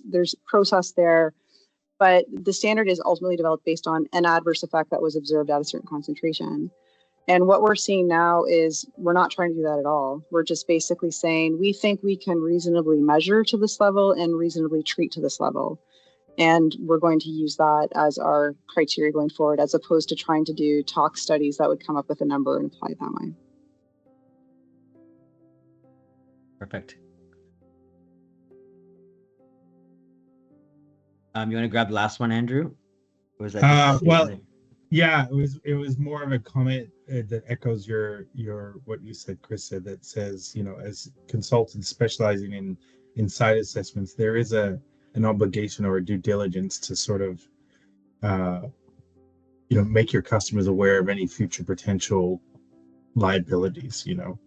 there's process there, but the standard is ultimately developed based on an adverse effect that was observed at a certain concentration. And what we're seeing now is we're not trying to do that at all. We're just basically saying we think we can reasonably measure to this level and reasonably treat to this level. And we're going to use that as our criteria going forward, as opposed to trying to do tox studies that would come up with a number and apply it that way. Perfect. You want to grab the last one, Andrew? Or was that just yeah, it was more of a comment that echoes your what you said, Krista, that says, you know, as consultants specializing in site assessments, there is an obligation or a due diligence to sort of you know, make your customers aware of any future potential liabilities, you know.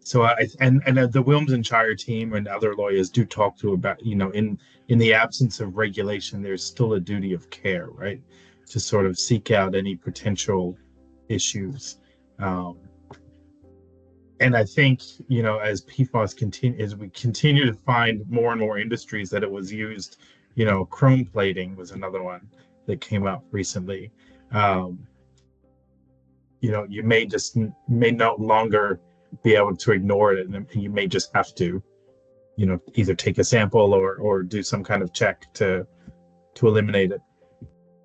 So and the Wilms and Shire team and other lawyers do talk to about, you know, in the absence of regulation, there's still a duty of care, right, to sort of seek out any potential issues. And I think, you know, as PFAS continue, as we continue to find more and more industries that it was used, you know, chrome plating was another one that came up recently. You know, you may no longer be able to ignore it, and you may just have to, you know, either take a sample or do some kind of check to eliminate it.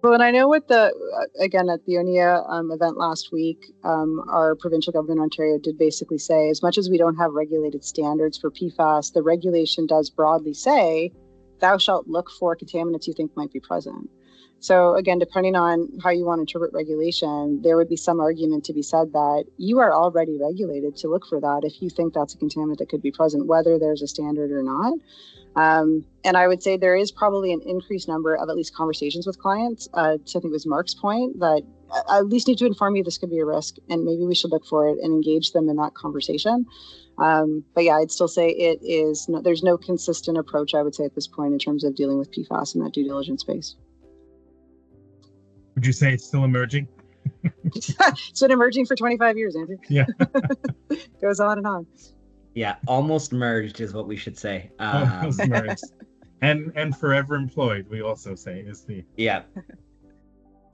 Well, and I know with the, again, at the ONIA event last week, our provincial government in Ontario did basically say, as much as we don't have regulated standards for PFAS, the regulation does broadly say, thou shalt look for contaminants you think might be present. So again, depending on how you want to interpret regulation, there would be some argument to be said that you are already regulated to look for that if you think that's a contaminant that could be present, whether there's a standard or not. And I would say there is probably an increased number of at least conversations with clients. To I think it was Mark's point, that I at least need to inform you this could be a risk and maybe we should look for it and engage them in that conversation. But yeah, I'd still say it is, there's no consistent approach, I would say, at this point in terms of dealing with PFAS in that due diligence space. Would you say it's still emerging? It's been emerging for 25 years, Andrew. Yeah. Goes on and on. Yeah, almost merged is what we should say. Almost merged. And forever employed, we also say, is the... Yeah.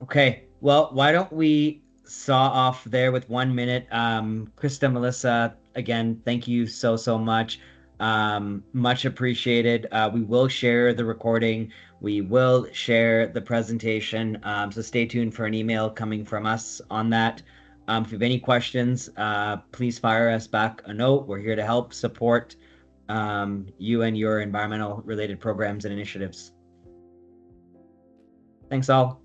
Okay, well, why don't we saw off there with 1 minute. Krista, Melissa, again, thank you so much. Much appreciated. We will share the recording. We will share the presentation. So stay tuned for an email coming from us on that. If you have any questions, please fire us back a note. We're here to help support you and your environmental related programs and initiatives. Thanks all.